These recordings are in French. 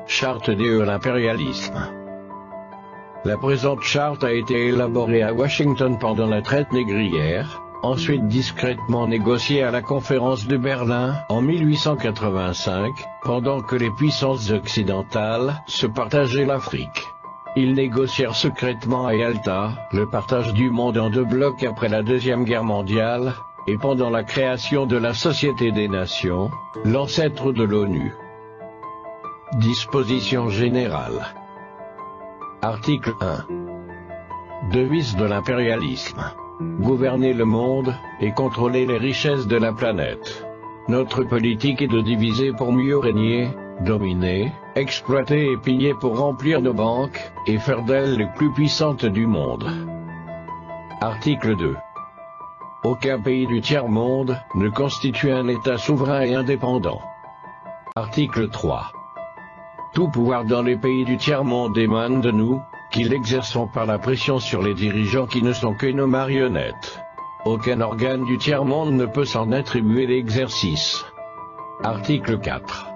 Charte de l'impérialisme. La présente charte a été élaborée à Washington pendant la traite négrière, ensuite discrètement négociée à la conférence de Berlin en 1885, pendant que les puissances occidentales se partageaient l'Afrique. Ils négocièrent secrètement à Yalta le partage du monde en deux blocs après la Deuxième Guerre mondiale, et pendant la création de la Société des Nations, l'ancêtre de l'ONU. Dispositions générales. Article 1. Devise de l'impérialisme. Gouverner le monde et contrôler les richesses de la planète. Notre politique est de diviser pour mieux régner, dominer, exploiter et piller pour remplir nos banques, et faire d'elles les plus puissantes du monde. Article 2. Aucun pays du tiers-monde ne constitue un État souverain et indépendant. Article 3. Tout pouvoir dans les pays du tiers-monde émane de nous, qui l'exerçons par la pression sur les dirigeants qui ne sont que nos marionnettes. Aucun organe du tiers-monde ne peut s'en attribuer l'exercice. Article 4.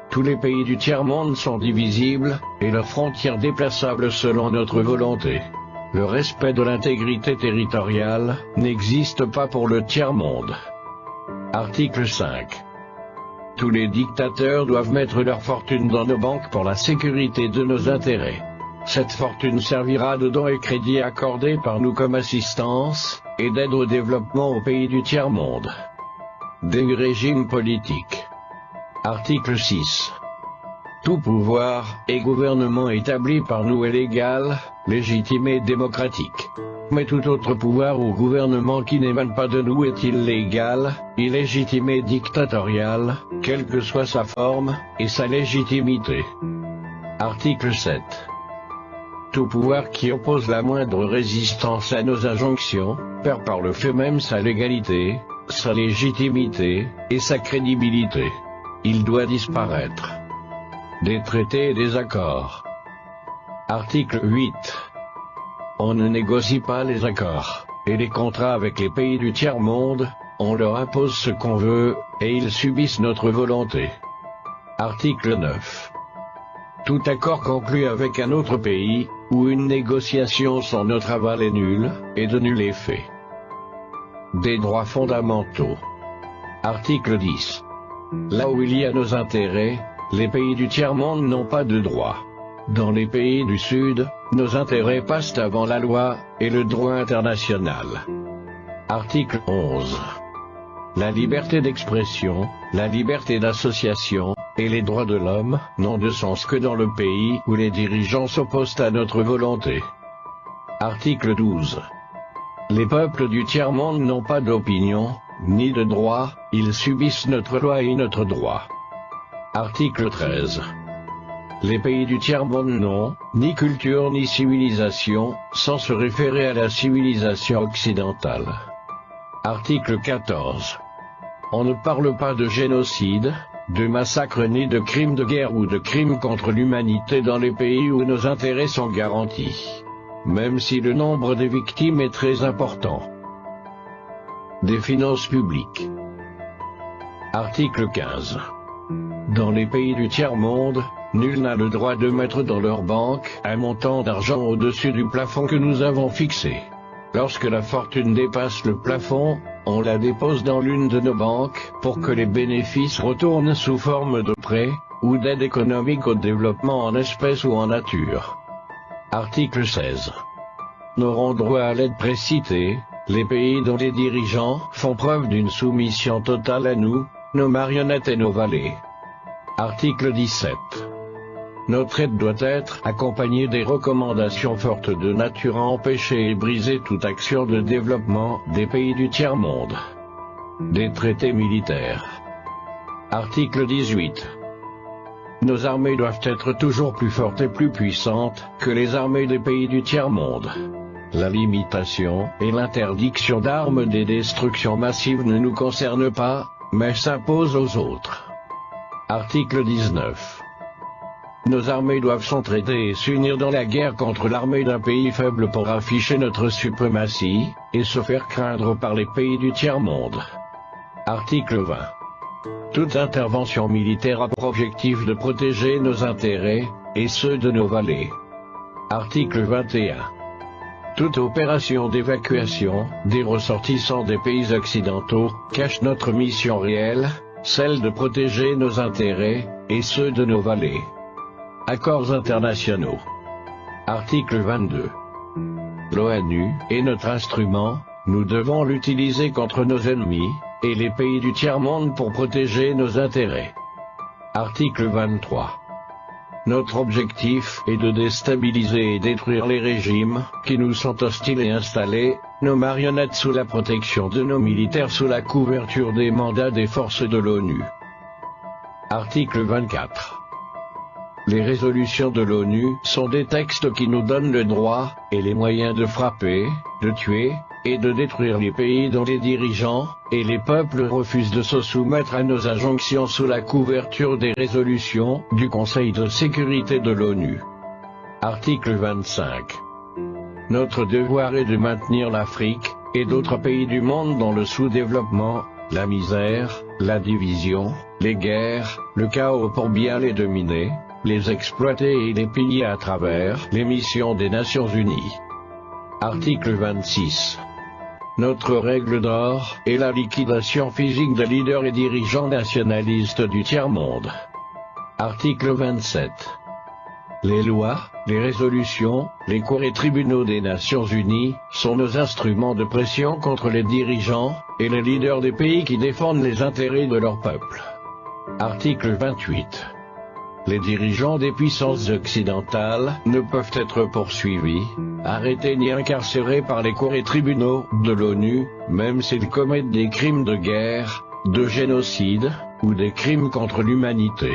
Tous les pays du tiers-monde sont divisibles, et leurs frontières déplaçables selon notre volonté. Le respect de l'intégrité territoriale n'existe pas pour le tiers-monde. Article 5. Tous les dictateurs doivent mettre leur fortune dans nos banques pour la sécurité de nos intérêts. Cette fortune servira de dons et crédits accordés par nous comme assistance, et d'aide au développement aux pays du tiers-monde. Des régimes politiques. Article 6. Tout pouvoir et gouvernement établi par nous est légal, légitime et démocratique. Mais tout autre pouvoir ou gouvernement qui n'émane pas de nous est illégal, illégitime et dictatorial, quelle que soit sa forme et sa légitimité. Article 7. Tout pouvoir qui oppose la moindre résistance à nos injonctions, perd par le fait même sa légalité, sa légitimité et sa crédibilité. Il doit disparaître. Des traités et des accords. Article 8. On ne négocie pas les accords et les contrats avec les pays du tiers-monde, on leur impose ce qu'on veut, et ils subissent notre volonté. Article 9. Tout accord conclu avec un autre pays, ou une négociation sans notre aval est nul, et de nul effet. Des droits fondamentaux. Article 10. Là où il y a nos intérêts, les pays du tiers-monde n'ont pas de droit. Dans les pays du Sud, nos intérêts passent avant la loi et le droit international. Article 11. La liberté d'expression, la liberté d'association, et les droits de l'homme n'ont de sens que dans le pays où les dirigeants s'opposent à notre volonté. Article 12. Les peuples du tiers-monde n'ont pas d'opinion, ni de droit, ils subissent notre loi et notre droit. Article 13. Les pays du tiers-monde n'ont ni culture ni civilisation, sans se référer à la civilisation occidentale. Article 14. On ne parle pas de génocide, de massacre ni de crimes de guerre ou de crimes contre l'humanité dans les pays où nos intérêts sont garantis, même si le nombre des victimes est très important. Des finances publiques. Article 15. Dans les pays du tiers-monde, nul n'a le droit de mettre dans leur banque un montant d'argent au-dessus du plafond que nous avons fixé. Lorsque la fortune dépasse le plafond, on la dépose dans l'une de nos banques pour que les bénéfices retournent sous forme de prêts ou d'aide économique au développement en espèces ou en nature. Article 16. N'auront droit à l'aide précitée les pays dont les dirigeants font preuve d'une soumission totale à nous, nos marionnettes et nos valets. Article 17. Notre aide doit être accompagnée des recommandations fortes de nature à empêcher et briser toute action de développement des pays du tiers-monde. Des traités militaires. Article 18. Nos armées doivent être toujours plus fortes et plus puissantes que les armées des pays du tiers-monde. La limitation et l'interdiction d'armes des destructions massives ne nous concernent pas, mais s'imposent aux autres. Article 19. Nos armées doivent s'entraider et s'unir dans la guerre contre l'armée d'un pays faible pour afficher notre suprématie, et se faire craindre par les pays du tiers-monde. Article 20. Toute intervention militaire a pour objectif de protéger nos intérêts, et ceux de nos vallées. Article 21. Toute opération d'évacuation des ressortissants des pays occidentaux cache notre mission réelle, celle de protéger nos intérêts, et ceux de nos vallées. Accords internationaux. Article 22. L'ONU est notre instrument, nous devons l'utiliser contre nos ennemis, et les pays du tiers-monde pour protéger nos intérêts. Article 23. Notre objectif est de déstabiliser et détruire les régimes qui nous sont hostiles et installer nos marionnettes sous la protection de nos militaires sous la couverture des mandats des forces de l'ONU. Article 24. Les résolutions de l'ONU sont des textes qui nous donnent le droit et les moyens de frapper, de tuer et de détruire les pays dont les dirigeants et les peuples refusent de se soumettre à nos injonctions sous la couverture des résolutions du Conseil de sécurité de l'ONU. Article 25. Notre devoir est de maintenir l'Afrique et d'autres pays du monde dans le sous-développement, la misère, la division, les guerres, le chaos pour bien les dominer, les exploiter et les piller à travers les missions des Nations Unies. Article 26. Notre règle d'or est la liquidation physique des leaders et dirigeants nationalistes du tiers-monde. Article 27. Les lois, les résolutions, les cours et tribunaux des Nations Unies sont nos instruments de pression contre les dirigeants et les leaders des pays qui défendent les intérêts de leur peuple. Article 28. Les dirigeants des puissances occidentales ne peuvent être poursuivis, arrêtés ni incarcérés par les cours et tribunaux de l'ONU, même s'ils commettent des crimes de guerre, de génocide, ou des crimes contre l'humanité.